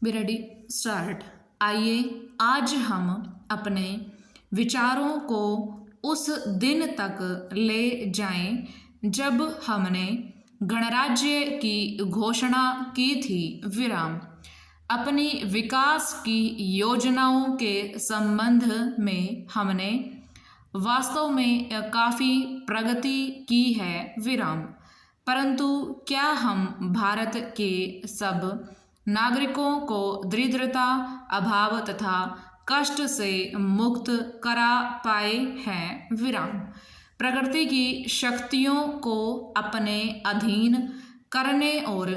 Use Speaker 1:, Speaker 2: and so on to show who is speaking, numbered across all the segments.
Speaker 1: Be ready start. आइए आज हम अपने विचारों को उस दिन तक ले जाएं जब हमने गणराज्य की घोषणा की थी। विराम। अपनी विकास की योजनाओं के संबंध में हमने वास्तव में काफ़ी प्रगति की है। विराम। परंतु क्या हम भारत के सब नागरिकों को दरिद्रता, अभाव तथा कष्ट से मुक्त करा पाए हैं? विराम। प्रकृति की शक्तियों को अपने अधीन करने और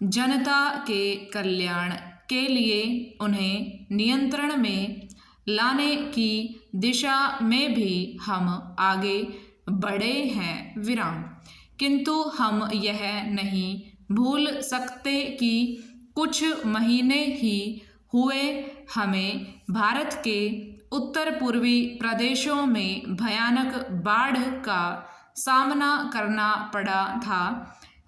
Speaker 1: जनता के कल्याण के लिए उन्हें नियंत्रण में लाने की दिशा में भी हम आगे बढ़े हैं। विराम। किंतु हम यह नहीं भूल सकते कि कुछ महीने ही हुए हमें भारत के उत्तर पूर्वी प्रदेशों में भयानक बाढ़ का सामना करना पड़ा था,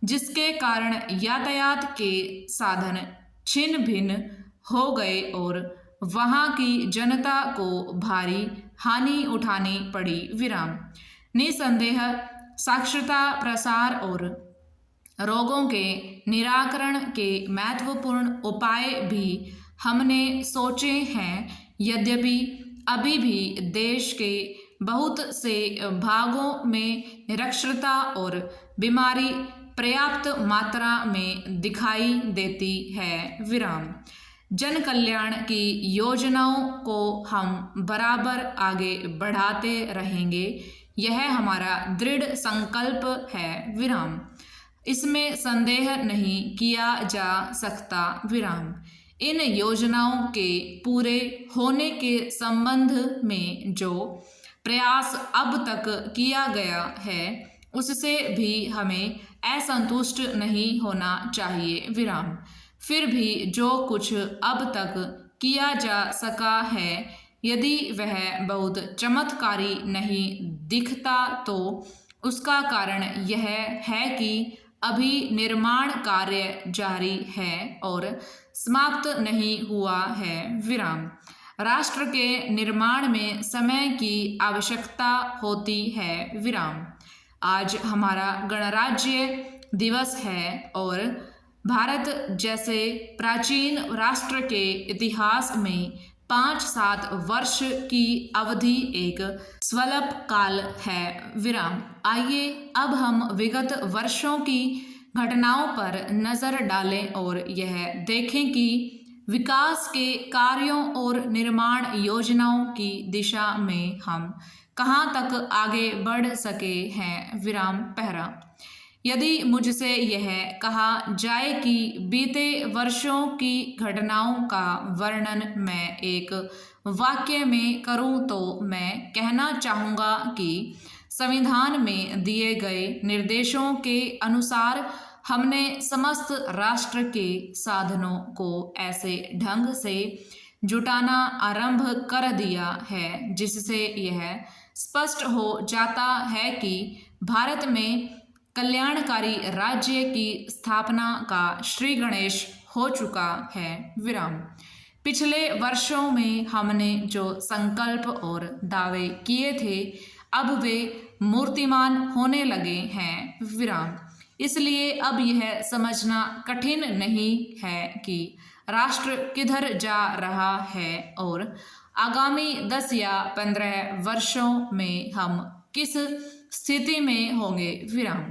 Speaker 1: जिसके कारण यातायात के साधन छिन्न भिन्न हो गए और वहाँ की जनता को भारी हानि उठानी पड़ी। विराम। निसंदेह साक्षरता प्रसार और रोगों के निराकरण के महत्वपूर्ण उपाय भी हमने सोचे हैं। यद्यपि अभी भी देश के बहुत से भागों में निरक्षरता और बीमारी पर्याप्त मात्रा में दिखाई देती है। विराम। जन कल्याण की योजनाओं को हम बराबर आगे बढ़ाते रहेंगे, यह हमारा दृढ़ संकल्प है। विराम। इसमें संदेह नहीं किया जा सकता। विराम। इन योजनाओं के पूरे होने के संबंध में जो प्रयास अब तक किया गया है, उससे भी हमें असंतुष्ट नहीं होना चाहिए। विराम। फिर भी जो कुछ अब तक किया जा सका है, यदि वह बहुत चमत्कारी नहीं दिखता तो उसका कारण यह है कि अभी निर्माण कार्य जारी है और समाप्त नहीं हुआ है। विराम। राष्ट्र के निर्माण में समय की आवश्यकता होती है। विराम। आज हमारा गणराज्य दिवस है और भारत जैसे प्राचीन राष्ट्र के इतिहास में 5-7 वर्ष की अवधि एक स्वल्प काल है। विराम। आइए अब हम विगत वर्षों की घटनाओं पर नज़र डालें और यह देखें कि विकास के कार्यों और निर्माण योजनाओं की दिशा में हम कहाँ तक आगे बढ़ सके हैं। विराम। पहरा। यदि मुझसे यह कहा जाए कि बीते वर्षों की घटनाओं का वर्णन मैं एक वाक्य में करूं, तो मैं कहना चाहूँगा कि संविधान में दिए गए निर्देशों के अनुसार हमने समस्त राष्ट्र के साधनों को ऐसे ढंग से जुटाना आरंभ कर दिया है जिससे यह स्पष्ट हो जाता है कि भारत में कल्याणकारी राज्य की स्थापना का श्री गणेश हो चुका है। विराम। पिछले वर्षों में हमने जो संकल्प और दावे किए थे, अब वे मूर्तिमान होने लगे हैं। विराम। इसलिए अब यह समझना कठिन नहीं है कि राष्ट्र किधर जा रहा है और आगामी 10 या 15 वर्षों में हम किस स्थिति में होंगे। विराम।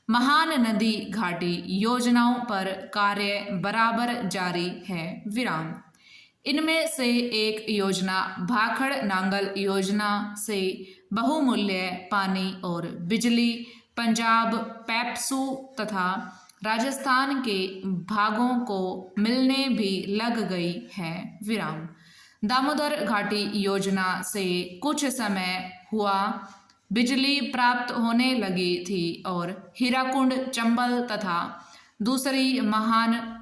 Speaker 1: महान नदी घाटी योजनाओं पर कार्य बराबर जारी है। विराम। इनमें से एक योजना भाखड़ नांगल योजना से बहुमूल्य पानी और बिजली पंजाब, पेप्सू तथा राजस्थान के भागों को मिलने भी लग गई है। विराम। दामोदर घाटी योजना से कुछ समय हुआ बिजली प्राप्त होने लगी थी और हीराकुंड, चंबल तथा दूसरी महान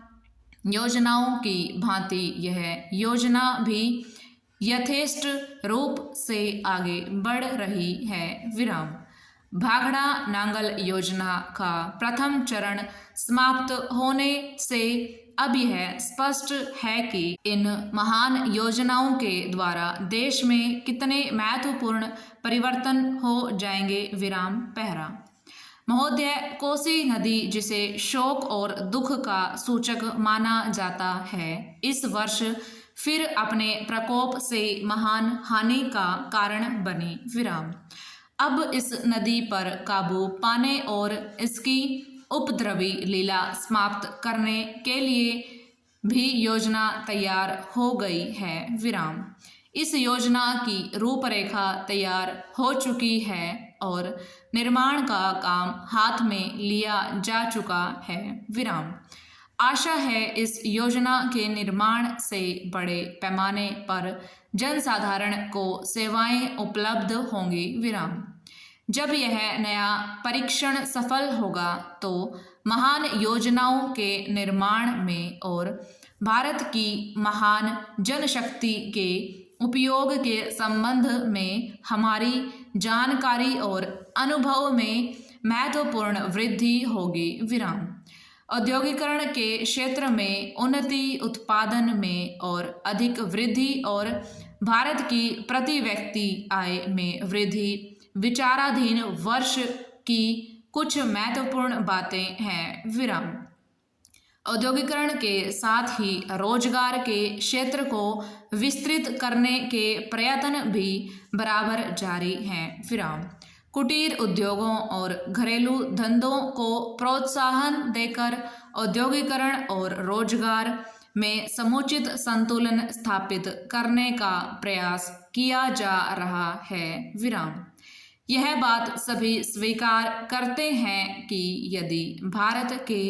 Speaker 1: योजनाओं की भांति यह योजना भी यथेष्ट रूप से आगे बढ़ रही है। विराम। भाखड़ा नांगल योजना का प्रथम चरण समाप्त होने से अब यह स्पष्ट है कि इन महान योजनाओं के द्वारा देश में कितने महत्वपूर्ण परिवर्तन हो जाएंगे। विराम पहरा। महोदय, कोसी नदी जिसे शोक और दुख का सूचक माना जाता है, इस वर्ष फिर अपने प्रकोप से महान हानि का कारण बनी। विराम। अब इस नदी पर काबू पाने और इसकी उपद्रवी लीला समाप्त करने के लिए भी योजना तैयार हो गई है। विराम। इस योजना की रूपरेखा तैयार हो चुकी है और निर्माण का काम हाथ में लिया जा चुका है। विराम। आशा है इस योजना के निर्माण से बड़े पैमाने पर जनसाधारण को सेवाएं उपलब्ध होंगी। विराम। जब यह नया परीक्षण सफल होगा तो महान योजनाओं के निर्माण में और भारत की महान जनशक्ति के उपयोग के संबंध में हमारी जानकारी और अनुभव में महत्वपूर्ण वृद्धि होगी। विराम। औद्योगिकरण के क्षेत्र में उन्नति, उत्पादन में और अधिक वृद्धि और भारत की प्रति व्यक्ति आय में वृद्धि विचाराधीन वर्ष की कुछ महत्वपूर्ण बातें हैं। विराम। औद्योगिकरण के साथ ही रोजगार के क्षेत्र को विस्तृत करने के प्रयत्न भी बराबर जारी हैं। विराम। कुटीर उद्योगों और घरेलू धंधों को प्रोत्साहन देकर औद्योगिकरण और रोजगार में समुचित संतुलन स्थापित करने का प्रयास किया जा रहा है। विराम। यह बात सभी स्वीकार करते हैं कि यदि भारत के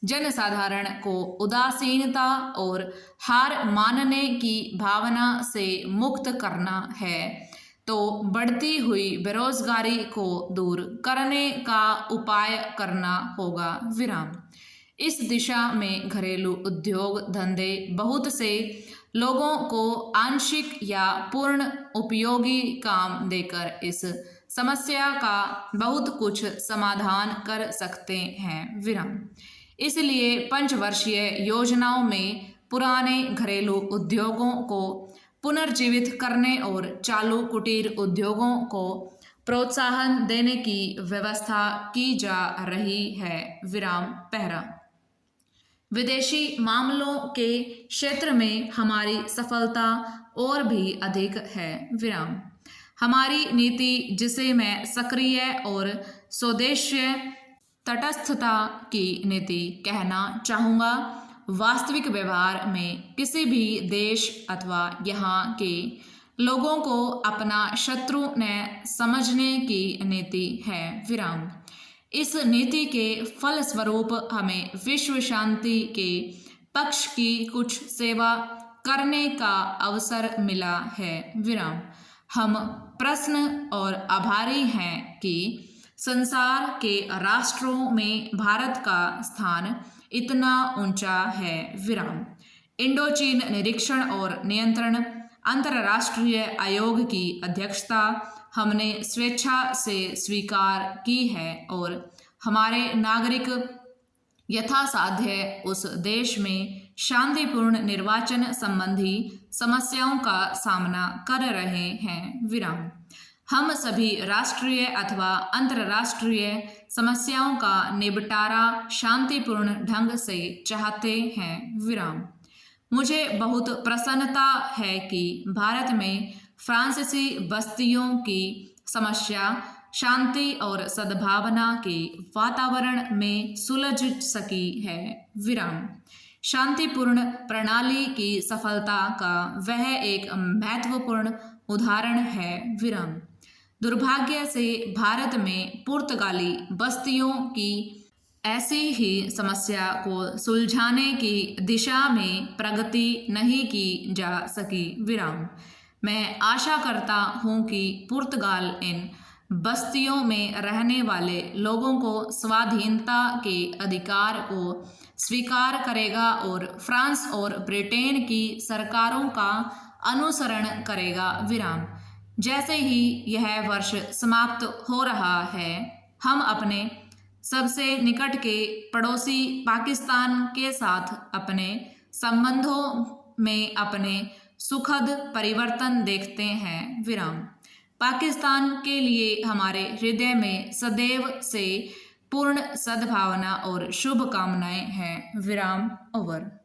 Speaker 1: जनसाधारण को उदासीनता और हार मानने की भावना से मुक्त करना है तो बढ़ती हुई बेरोजगारी को दूर करने का उपाय करना होगा। विराम। इस दिशा में घरेलू उद्योग धंधे बहुत से लोगों को आंशिक या पूर्ण उपयोगी काम देकर इस समस्या का बहुत कुछ समाधान कर सकते हैं। विराम। इसलिए पंचवर्षीय योजनाओं में पुराने घरेलू उद्योगों को पुनर्जीवित करने और चालू कुटीर उद्योगों को प्रोत्साहन देने की व्यवस्था की जा रही है। विराम पहरा। विदेशी मामलों के क्षेत्र में हमारी सफलता और भी अधिक है। विराम। हमारी नीति, जिसे मैं सक्रिय और स्वदेशीय तटस्थता की नीति कहना चाहूँगा, वास्तविक व्यवहार में किसी भी देश अथवा यहाँ के लोगों को अपना शत्रु न समझने की नीति है। विराम। इस नीति के फलस्वरूप हमें विश्व शांति के पक्ष की कुछ सेवा करने का अवसर मिला है। विराम। हम प्रसन्न और आभारी हैं कि संसार के राष्ट्रों में भारत का स्थान इतना ऊंचा है। विराम। इंडोचीन निरीक्षण और नियंत्रण अंतर्राष्ट्रीय आयोग की अध्यक्षता हमने स्वेच्छा से स्वीकार की है और हमारे नागरिक यथासाध्य उस देश में शांतिपूर्ण निर्वाचन संबंधी समस्याओं का सामना कर रहे हैं। विराम। हम सभी राष्ट्रीय अथवा अंतर्राष्ट्रीय समस्याओं का निपटारा शांतिपूर्ण ढंग से चाहते हैं। विराम। मुझे बहुत प्रसन्नता है कि भारत में फ्रांसीसी बस्तियों की समस्या शांति और सद्भावना के वातावरण में सुलझ सकी है। विराम। शांतिपूर्ण प्रणाली की सफलता का वह एक महत्वपूर्ण उदाहरण है। विराम। दुर्भाग्य से भारत में पुर्तगाली बस्तियों की ऐसी ही समस्या को सुलझाने की दिशा में प्रगति नहीं की जा सकी। विराम। मैं आशा करता हूँ कि पुर्तगाल इन बस्तियों में रहने वाले लोगों को स्वाधीनता के अधिकार को स्वीकार करेगा और फ्रांस और ब्रिटेन की सरकारों का अनुसरण करेगा। विराम। जैसे ही यह वर्ष समाप्त हो रहा है, हम अपने सबसे निकट के पड़ोसी पाकिस्तान के साथ अपने संबंधों में अपने सुखद परिवर्तन देखते हैं। विराम। पाकिस्तान के लिए हमारे हृदय में सदैव से पूर्ण सद्भावना और शुभकामनाएं हैं। विराम। ओवर।